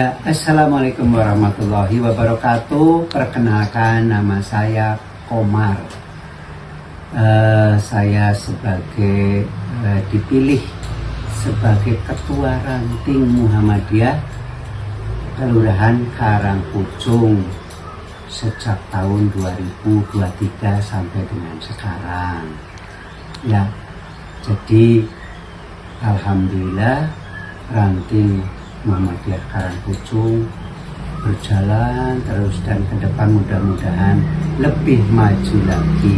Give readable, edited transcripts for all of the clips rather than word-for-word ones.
Ya, Assalamualaikum warahmatullahi wabarakatuh. Perkenalkan, nama saya Komar. Saya sebagai dipilih sebagai Ketua Ranting Muhammadiyah Kelurahan Karangpucung sejak tahun 2023 sampai dengan sekarang. Ya, jadi alhamdulillah Ranting Muhammadiyah Karangpucung berjalan terus, dan ke depan mudah-mudahan lebih maju lagi.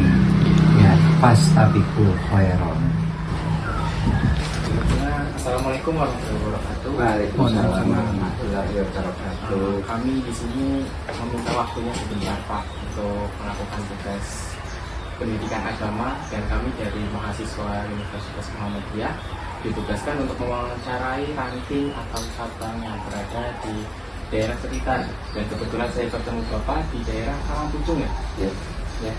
Ya, fastabiqul khairat. Assalamualaikum warahmatullahi wabarakatuh. Waalaikumsalam warahmatullahi wabarakatuh. Kami di sini meminta waktunya sebentar Pak untuk melakukan tugas pendidikan agama, dan kami dari mahasiswa Universitas Muhammadiyah ditugaskan untuk mewawancarai ranting atau cabang yang berada di daerah sekitar, dan kebetulan saya bertemu Bapak di daerah Karangpucung ya. Ya.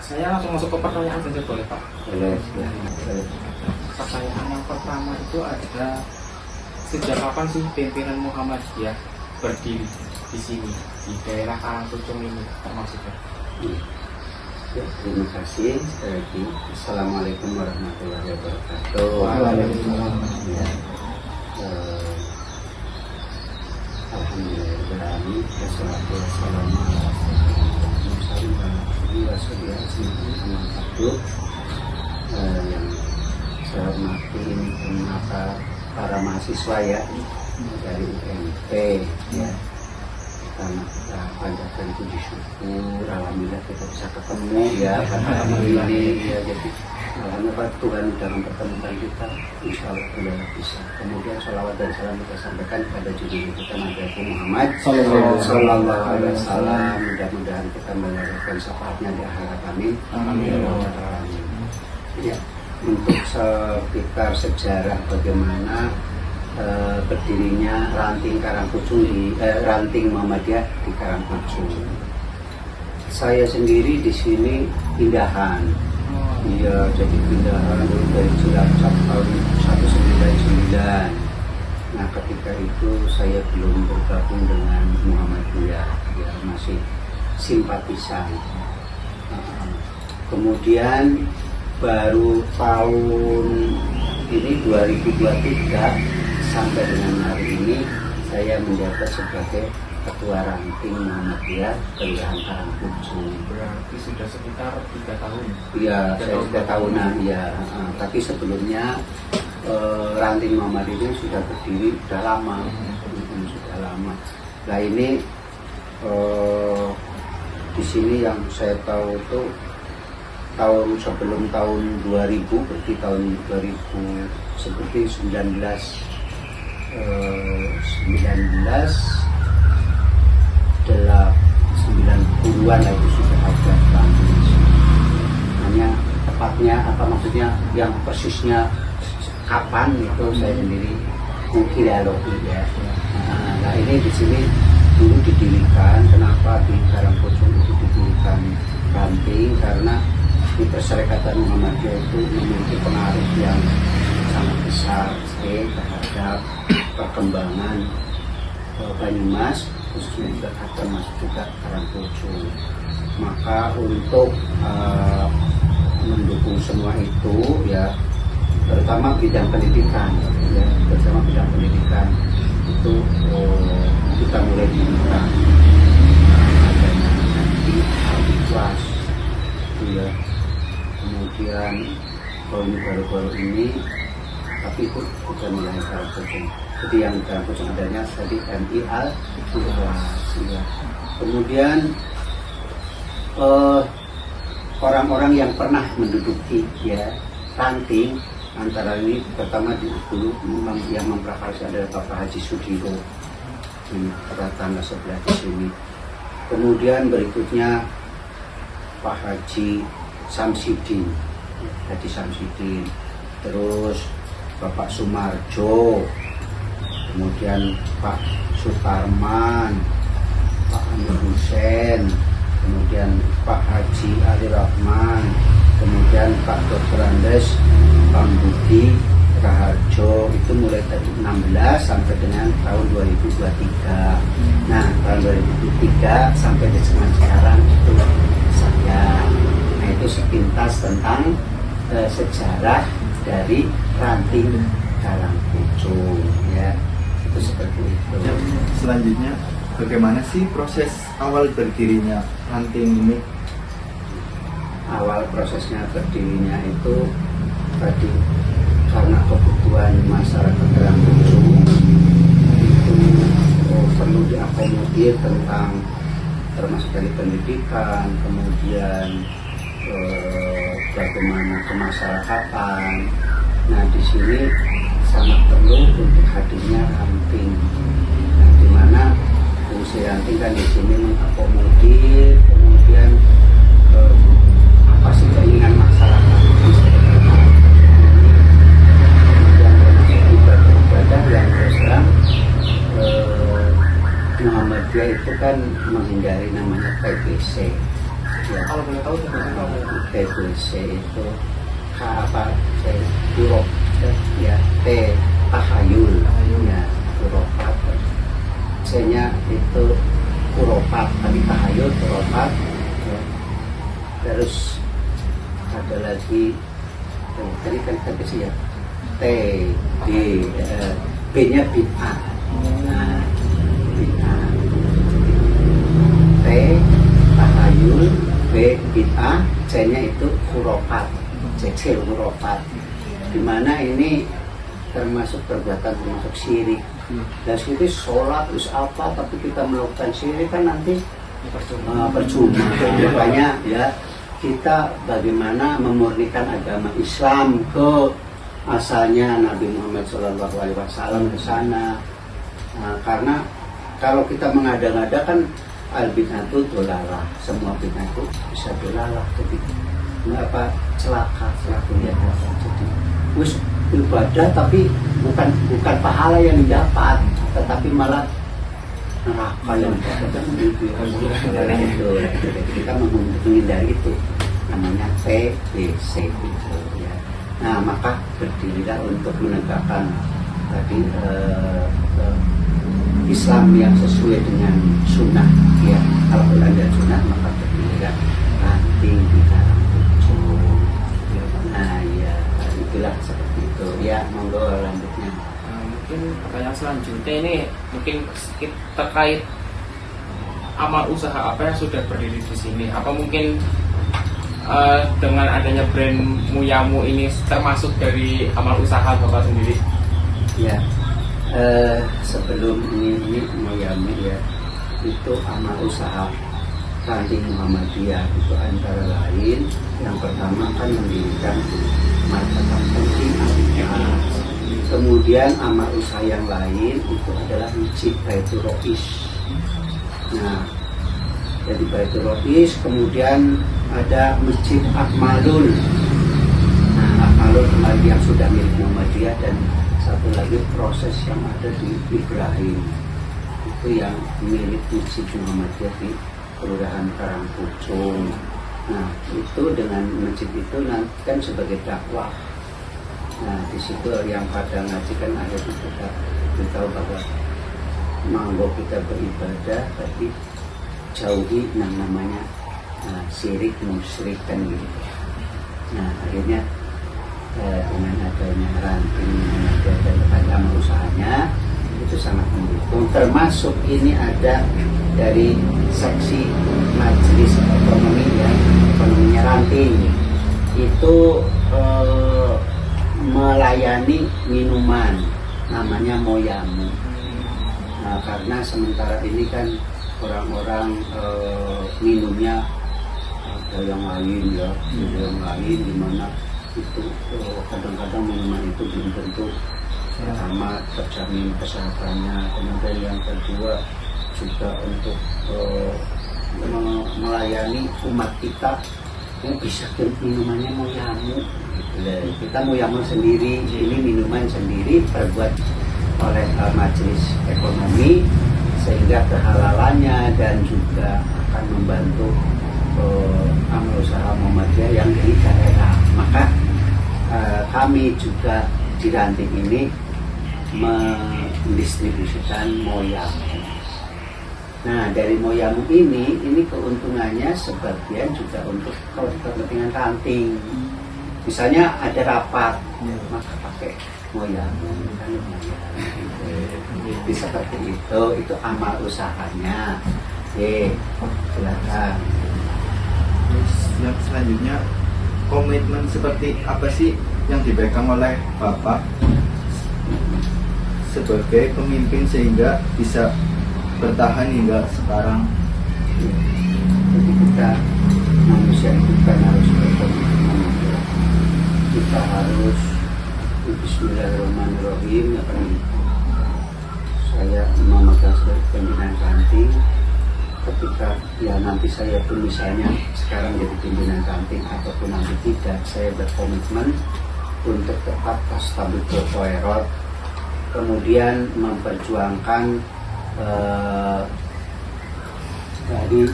Saya langsung masuk ke pertanyaan saja boleh Pak? Boleh. Pertanyaan yang pertama itu ada, sejak kapan sih pimpinan Muhammadiyah berdiri di sini, di daerah Karangpucung ini termasuknya? Ya, terima kasih sekali lagi. Assalamualaikum warahmatullahi wabarakatuh. Waalaikumsalam. Ya, alhamdulillahirobbilalamin. Wassalatu wassalamu ala yang saya hormati para mahasiswa ya dari UMP ya. Karena kita panjatkan puji syukur, alhamdulillah kita bisa ketemu ya pada hari ini ya. Jadi alhamdulillah Tuhan sudah mempertemukan kita, insya Allah kita bisa. Kemudian sholawat dan salam kita sampaikan kepada junjungan kita Nabi Muhammad Sallallahu Alaihi Wasallam. Mudah-mudahan kita mendapatkan syafaatnya di akhirat. Amin. Ya, untuk sekitar sejarah bagaimana berdirinya Ranting Karangpucung Ranting Muhammadiyah di Karangpucung. Saya sendiri di sini pindahan. Iya, jadi pindahan dari Cilacap tahun 1999. Nah, ketika itu saya belum bergabung dengan Muhammadiyah, ya masih simpatisan. Kemudian baru tahun ini 2023 sampai dengan hari ini saya menjabat sebagai Ketua Ranting Muhammadiyah Kelurahan Karangpucung. Berarti sudah sekitar 3 tahun. Iya, saya sudah tahunan ya. Tapi sebelumnya Ranting Muhammadiyah ini sudah berdiri sudah lama, sudah lama. Nah ini di sini yang saya tahu itu tahun sebelum tahun 2000, berarti tahun 2000 seperti 90-an lah itu sudah ada Ranting di sini. Hanya tepatnya apa maksudnya yang persisnya kapan itu saya sendiri mengkilalogi ya. Nah ini di sini dulu didirikan. Kenapa di Karangpucung itu didirikan Ranting? Karena di Perserikatan Muhammadiyah itu memiliki pengaruh yang sangat besar terhadap perkembangan Banyumas, khususnya juga termasuk juga Karangpucung. Maka untuk mendukung semua itu ya, terutama bidang pendidikan ya, itu kita mulai dirikan adanya nanti di kelas ya. Kemudian baru-baru ini, tapi itu bukan wilayah Karangpucung. Jadi yang Karangpucung adanya tadi MIL ya. Kemudian orang-orang yang pernah menduduki ya Ranting, antara ini pertama dulu yang memprakarya adalah Bapak Haji Sudiro, ini tangga sebelah di sini. Kemudian berikutnya Pak Haji Samsidin, Haji Samsidin, terus Bapak Sumarjo, kemudian Pak Sutarman, Pak Amir Hussein, kemudian Pak Haji Ali Rahman, kemudian Pak Dr. Andes Pambudi Raharjo, itu itu mulai dari 16 sampai dengan tahun 2023. Nah, tahun 2023 sampai dengan sekarang itu saya. Nah, itu sepintas tentang sejarah dari ranting Karangpucung, ya. Itu seperti itu. Selanjutnya, bagaimana sih proses awal berdirinya ranting ini? Awal prosesnya berdirinya itu tadi karena kebutuhan masyarakat Karangpucung itu perlu diakomodir tentang termasuk dari pendidikan, kemudian bagaimana kemasyarakatan. Nah, di sini sangat perlu untuk hadirnya ranting. Nah, di mana fungsi ranting kan di sini mengakomodir, kemudian apa sih keinginan masyarakat. Kemudian ibadah-ibadah yang terus terang Muhammadiyah itu kan menghindari namanya TBC. Ya, Kalau boleh tahu TBC itu apa? Huruf ya, T tahayul, ya huropat. C-nya itu huropat, tadi tahayul huropat. Ya. Terus ada lagi tadi kan TBC ya, T, D, B-nya bid'ah. Nah, bid'ah. T tahayul, B bid'ah, C-nya itu huropat, C huropat. Dimana ini termasuk perbuatan termasuk syirik. Dan syirik sholat terus apa, tapi kita melakukan syirik kan nanti percuma. Makanya ya kita bagaimana memurnikan agama Islam ke asalnya Nabi Muhammad SAW ke sana. Nah, karena kalau kita mengada-ngada kan al-bid'atu dolalah, semua bid'ah itu bisa dolalah, jadi apa celaka ya. Jadi wis ibadah tapi bukan pahala yang didapat, tetapi malah neraka yang didapat. Itu kita menghindari itu, namanya TBC itu ya. Nah, maka berdirilah untuk menegakkan tadi Islam yang sesuai dengan sunnah ya, Al-Quran dan sunnah, maka berdirilah ranting di Karangpucung. Nah ya, itulah seperti itu ya. Monggo lanjutnya. Mungkin pertanyaan selanjutnya ini mungkin sedikit terkait amal usaha apa yang sudah berdiri di sini. Apa mungkin dengan adanya brand Muyamu ini termasuk dari amal usaha Bapak sendiri? Ya, sebelum ini Muyamu ya, itu amal usaha Ranting Muhammadiyah itu antara lain yang pertama kan mendirikan martabat penting Al-Quran. Kemudian amal usaha yang lain itu adalah Masjid Baitur Rois. Nah, jadi Baitur Rois, kemudian ada Masjid Akmalul. Nah, Akmalul kembali yang sudah milik Muhammadiyah, dan satu lagi proses yang ada di Ibrahim itu yang milik Masjid Muhammadiyah di Kelurahan Karangpucung. Nah, itu dengan masjid itu nanti kan sebagai dakwah. Nah, di situ yang pada ngaji kan ada kita beritahu bahwa monggo kita beribadah tapi jauhi namanya syirik, musyrik kan gitu. Nah, akhirnya dengan adanya ranting dan amal usahanya itu sangat mendukung. Termasuk ini ada dari seksi majelis ekonomi ya, ekonominya ranting itu melayani minuman namanya Muyamu. Nah, karena sementara ini kan orang-orang minumnya ada yang lain ya, ada yang lain di mana itu kadang-kadang minuman itu belum tentu pertama terjamin kesehatannya, kemudian yang kedua juga untuk melayani umat kita yang bisa minumannya Muyamu gitu. Kita Muyamu sendiri, ini minuman sendiri terbuat oleh majelis ekonomi sehingga kehalalannya dan juga akan membantu amal usaha Muhammadiyah yang di daerah. Maka kami juga di Ranting ini mendistribusikan moyamu. Nah, dari moyamu ini keuntungannya sebagian juga untuk kepentingan ranting. Misalnya ada rapat, maka pakai moyamu kan lumayan. Bisa seperti itu amal usahanya. Oke, silakan. Terus yang selanjutnya, komitmen seperti apa sih yang dipegang oleh Bapak sebagai pemimpin sehingga bisa bertahan hingga sekarang? Jadi kita manusia itu kan harus berkomitmen. Kita harus Bismillahirrahmanirrahim. Saya memegang sebagai pimpinan ranting. Ketika ya nanti saya pun misalnya sekarang jadi pimpinan ranting ataupun nanti tidak, saya berkomitmen untuk tetap tastabikul khairat, kemudian memperjuangkan dari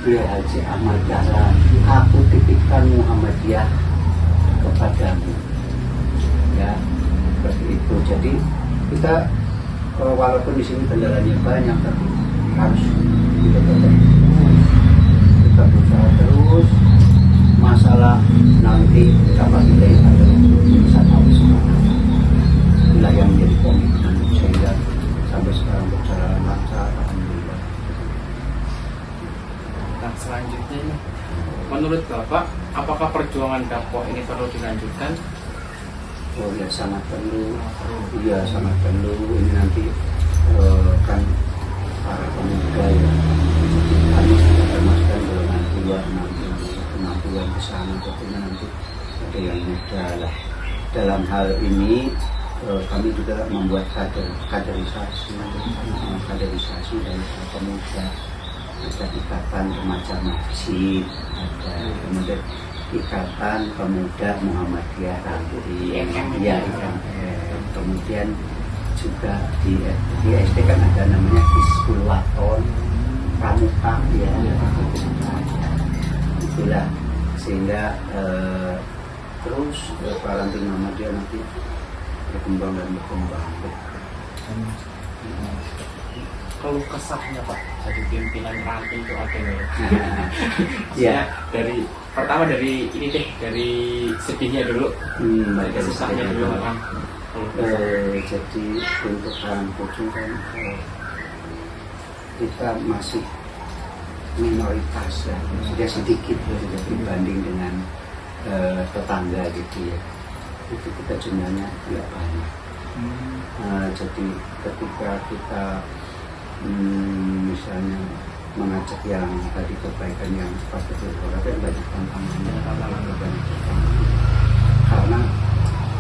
Kiai Haji Ahmad Dahlan, aku titipkan Muhammadiyah kepadamu, ya seperti itu. Jadi kita walaupun di sini kendalanya banyak, tapi harus kita tetap kita berusaha terus. Masalah nanti kapan kita yang ada bisa tahu sekarang itulah yang menjadi komitmen sehingga sampai sekarang berjalan lancar, alhamdulillah. Nah, selanjutnya nih, menurut Bapak, apakah perjuangan dakwah ini perlu dilanjutkan? Oh ya, sangat perlu. Iya, sangat perlu. Ini nanti kan para pemuda ya, kami sudah termasukkan golongan 60-an ke sana, tentunya nanti ada yang muda lah. Dalam hal ini kami juga membuat kaderisasi dari para pemuda. Ada ikatan remaja masjid, ada kemudian ikatan pemuda Muhammadiyah Ranting, ya, kemudian juga di SD kan ada namanya Hizbul Waton Pramuka, ya, itulah sehingga terus Ranting Muhammadiyah nanti berkembang dan berkembang. Keluh kesahnya Pak jadi pimpinan ranting itu ada ya? Ya, dari pertama dari ini deh, dari sedihnya dulu, dari susahnya dulu kan. Jadi untuk Karang Pucung kan kita masih minoritas ya, sudah sedikit ya, dibanding dengan tetangga gitu ya. Itu kita jumlahnya tidak banyak. Jadi ketika kita misalnya mengajak yang tadi kebaikan yang pasti berharap kan banyak tantangannya, banyak karena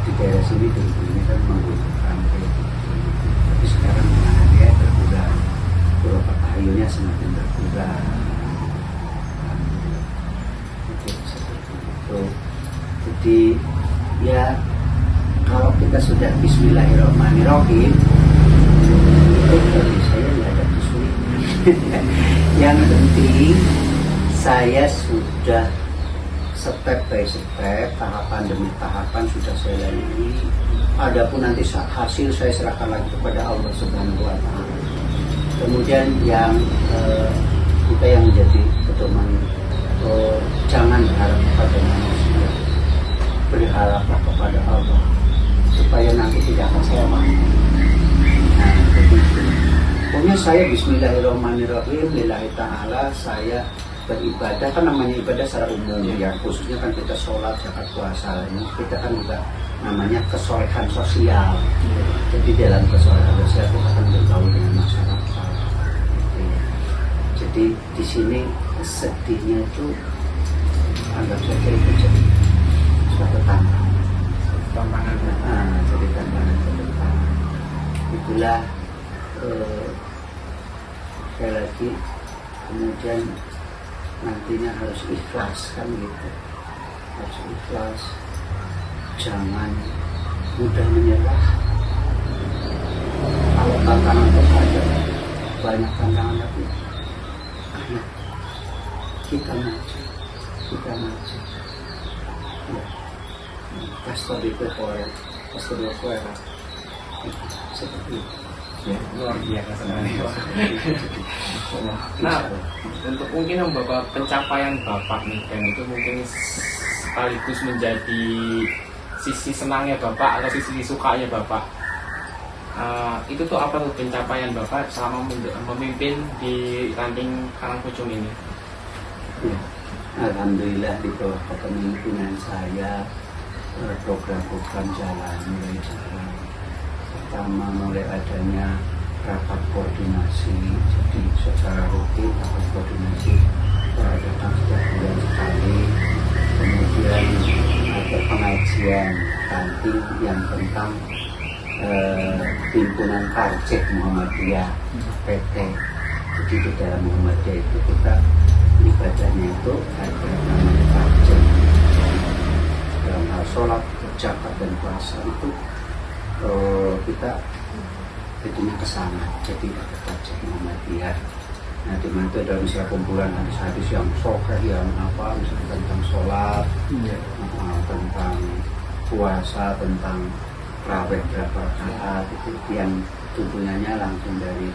di daerah sini dulu ini kan menggunakan tapi sekarang dia berkurang, beberapa kayunya semakin berkurang. Jadi ya kalau kita sudah Bismillahirrahmanirrahim, bagi saya nggak ada kesulitan. Yang penting saya sudah step by step, tahapan demi tahapan sudah saya lalui. Adapun nanti hasil saya serahkan lagi kepada Allah Subhanahu Wa Taala. Kemudian yang kita yang menjadi pedoman, jangan berharap kepada manusia, berharaplah kepada Allah supaya nanti tidak akan saya mampu. Nah, begitu. Pokoknya saya Bismillahirrahmanirrahim, lillahi ta'ala, saya beribadah, kan namanya ibadah secara umum ya, khususnya kan kita sholat, zakat, puasa, ini kita kan juga namanya kesolehan sosial. Jadi dalam kesolehan sosial kita akan bergaul dengan masyarakat. Jadi di sini sedihnya itu anggap saja itu jadi suatu tantangan. Jadi tantangan ke depan. Itulah sekali lagi, kemudian nantinya harus ikhlas kan gitu, harus ikhlas, jangan mudah menyerah. Kalau tantangan terhadap banyak tantangan, tapi ayo kita maju ya. Tastabikul khairat, seperti itu. Ya, luar biasa sekali Pak. Nah, untuk mungkin yang Bapak pencapaian Bapak nih, dan itu mungkin sekaligus menjadi sisi senangnya Bapak atau sisi sukanya Bapak. Itu tuh apa tuh pencapaian Bapak selama memimpin di Ranting Karangpucung ini? Ya, alhamdulillah di bawah kepemimpinan saya program-program jalan mulai jalan. Pertama mulai adanya rapat koordinasi, jadi secara rutin rapat koordinasi datang setiap bulan sekali. Kemudian ada pengajian ranting yang tentang himpunan Karcek Muhammadiyah PT. Jadi di dalam Muhammadiyah itu kita ibadahnya itu ada namanya Karcek. Dalam hal sholat, zakat dan puasa itu kita jadinya ke sana, jadi ada Karcek Muhammadiyah. Nah, di mana itu ada misalnya kumpulan hadis-hadis yang sokeh, yang apa, misalnya tentang sholat, tentang puasa, tentang raweh berapa rakaat, itu yang tuntunannya langsung dari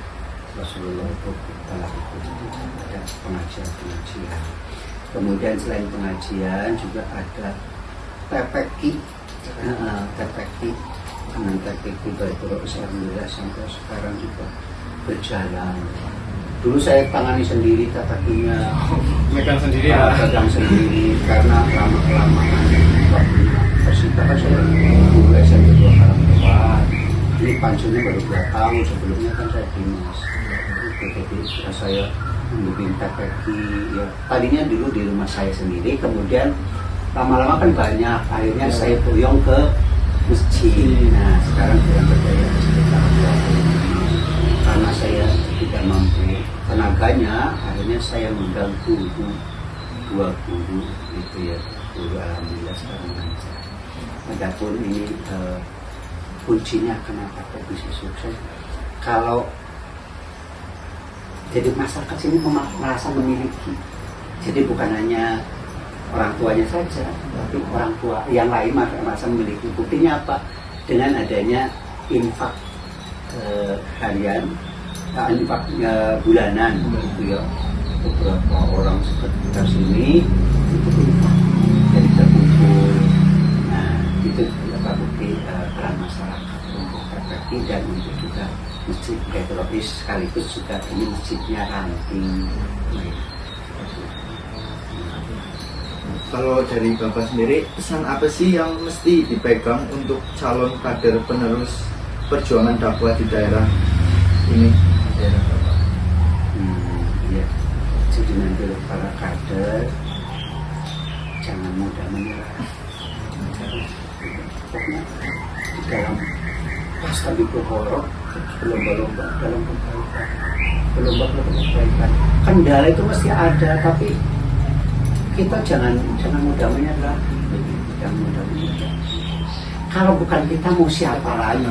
Rasulullah itu telah itu ada pengajian. Kemudian selain pengajian juga ada TPQ, dengan TPQ Baitur alhamdulillah sampai sekarang juga berjalan. Dulu saya tangani sendiri TPQ-nya, Megang sendiri pegang sendiri karena lama-kelamaan waktunya persidangan saya dulu SMP 2 Karangtewat. Ini pensiunnya baru 2 tahun, sebelumnya kan saya dinas. Jadi saya membimbing TPQ ya. Tadinya dulu di rumah saya sendiri, kemudian lama-lama kan banyak, akhirnya saya boyong ke masjid. Nah, sekarang saya berjaya sekitar 20. Karena saya tidak mampu tenaganya, akhirnya saya mengundang guru, 2 guru itu ya, guru alhamdulillah sekarang lancar. Adapun ini kuncinya kenapa kok bisa sukses? Kalau jadi masyarakat sini merasa memiliki, jadi bukan hanya orang tuanya saja, tapi orang tua yang lain merasa memiliki. Buktinya apa? Dengan adanya infak harian, infak bulanan, gitu ya. Beberapa orang sekitar sini itu infak, jadi terkumpul. Nah, itu adalah bukti peran masyarakat untuk TPQ dan untuk juga masjid Baiturrahis, sekaligus juga ini masjidnya Ranting. Kalau dari Bapak sendiri, pesan apa sih yang mesti dipegang untuk calon kader penerus perjuangan dakwah di daerah ini, daerah Bapak? Ya. Jadi nanti para kader jangan mudah menyerah. Pokoknya di dalam pas tadi berkorok, berlomba-lomba dalam kebaikan, berlomba-lomba kebaikan. Kendala itu mesti ada, tapi kita jangan mudah menyerah. Jangan mudah menyerah. Kalau bukan kita mau siapa lagi?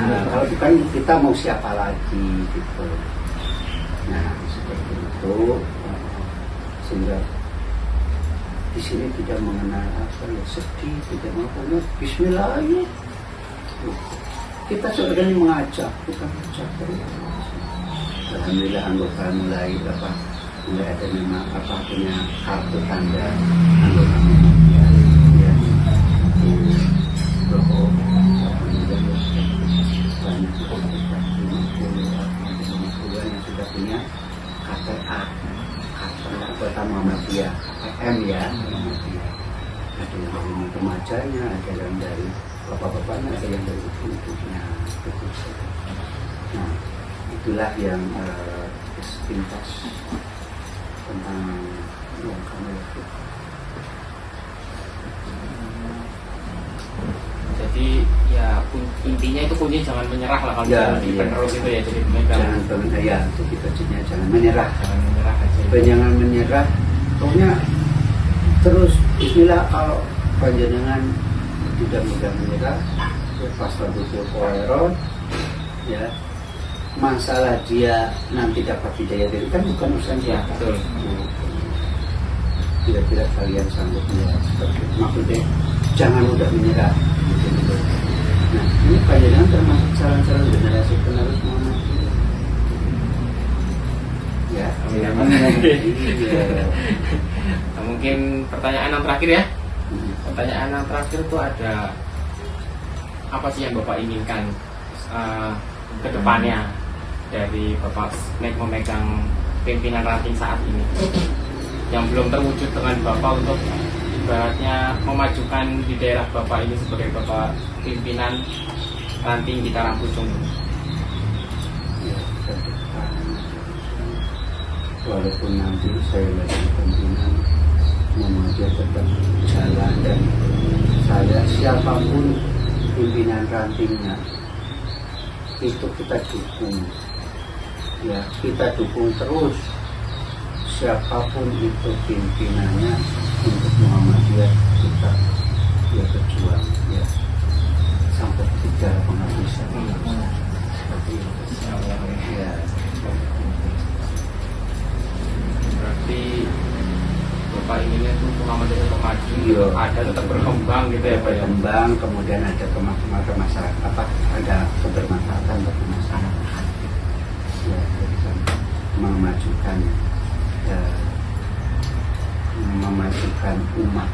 Kalau bukan kita mau siapa lagi gitu. Nah, seperti itu, sehingga di sini tidak mengenal apa ya sedih, tidak mau Bismillah ya. Kita sebenarnya mengajak, kita mengajak terus. Alhamdulillah anggota mulai ada nama punya kartu tanda anggota ya. Banyak yang sudah punya KTA, Kota Muhammadiyah, KTM ya, Muhammadiyah. Ada yang dari remajanya, ada yang dari bapak-bapaknya, ada yang dari ibu-ibunya. Nah, itulah yang sepintas tentang yang kami lakukan. Jadi ya intinya itu kunci jangan menyerah lah kalau Ya, di iya. penerus itu ya, jadi megang. Jangan ya, jadi kuncinya jangan menyerah. Jangan menyerah aja. Jangan menyerah. Pokoknya terus Bismillah, kalau panjenengan tidak mudah menyerah, pasti butuh koeron ya. Masalah dia nanti dapat hidayah dari kan bukan urusan Ya, siapa. betul. Tidak kalian sanggup menyerah seperti itu. Maksudnya jangan mudah menyerah. Nah, calon-calon generasi penerus Muhammadiyah. Ya, Amin, ya, amin. iya. Nah, mungkin pertanyaan yang terakhir ya. Hmm. Pertanyaan yang terakhir itu ada apa sih yang Bapak inginkan ke depannya dari Bapak memegang pimpinan ranting saat ini yang belum terwujud dengan Bapak untuk ibaratnya memajukan di daerah Bapak ini sebagai Bapak pimpinan ranting di Karangpucung. Ya, ke depan. Walaupun nanti saya lagi pimpinan, Muhammadiyah tetap jalan, dan saya siapapun pimpinan rantingnya itu kita dukung. Ya, kita dukung terus siapapun itu pimpinannya untuk Muhammadiyah, kita ya berjuang ya sampai kejar penghabisan. Seperti itu. Ya. Berarti Bapak inginnya tuh Muhammadiyah tetap maju, Iya. ada tetap berkembang gitu ya Pak ya. Berkembang, kemudian ada kemajuan masyarakat, ada kebermanfaatan bagi masyarakat. Ya, jadi memajukan umat.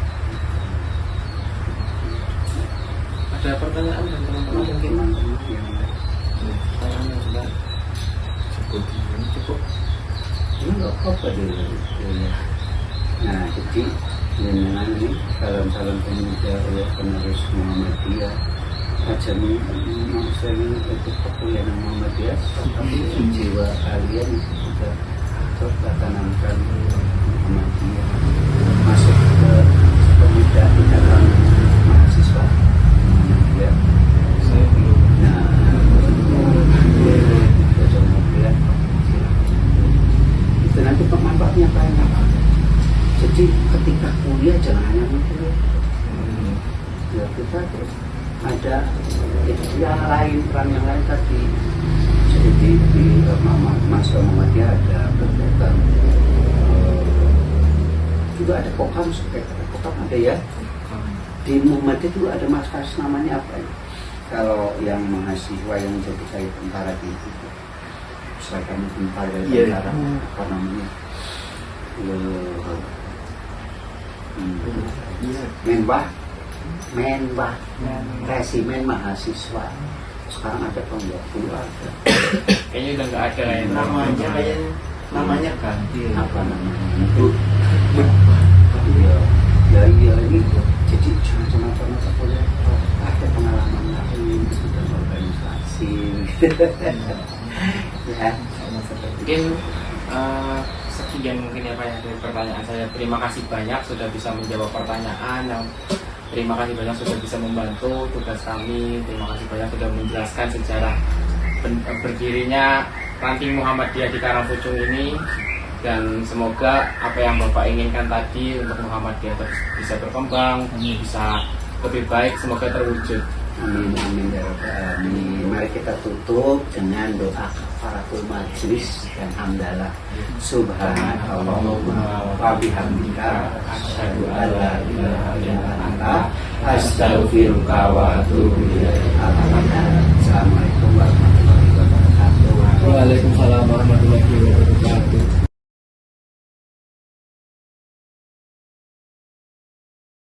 Ada pertanyaan dari teman-teman mungkin? Teman-teman yang lain. Pertanyaannya sudah cukup. Ini nggak apa-apa dulu. Ya. Nah, jadi dengan ini calon-calon pemuda ya penerus Muhammadiyah, aja maksudnya untuk kemuliaan Muhammadiyah, tapi jiwa kalian sudah coba tanamkan Muhammadiyah, masuk ke pemuda di dalam mahasiswa Muhammadiyah. Saya belum. Nah, kemudian itu nanti pemanfaatnya banyak. Jadi ketika kuliah jangan hanya kuliah. Ya kita terus ada yang lain, peran yang lain tadi. Jadi di mahasiswa Muhammadiyah ada kegiatan juga ada kokam, kokam ada ya. Di Muhammadiyah itu ada mas namanya apa ya? Kalau yang mahasiswa yang jadi kayak tentara di itu, seragam tentara, tentara apa namanya? Menbah, resimen mahasiswa. Sekarang ada tahun 20 ada. Kayaknya udah nggak ada ya. Namanya ganti. Apa namanya? Itu iya ini. Jadi jangan macam-macam boleh. Ada pengalaman lain sudah organisasi. Ya. Mungkin sekian mungkin ya Pak ya dari pertanyaan saya. Terima kasih banyak sudah bisa menjawab pertanyaan. Terima kasih banyak sudah bisa membantu tugas kami. Terima kasih banyak sudah menjelaskan sejarah berdirinya ranting Muhammadiyah di Karangpucung ini. Dan semoga apa yang Bapak inginkan tadi untuk Muhammadiyah terus bisa berkembang, bisa lebih baik, semoga terwujud. Amin, amin ya Rabbal alamin. Mari kita tutup dengan doa kafaratul majlis dan hamdalah. Subhanallahumma wa bihamdika asyhadu an la ilaha illa anta astaghfiruka wa atubu ilaik.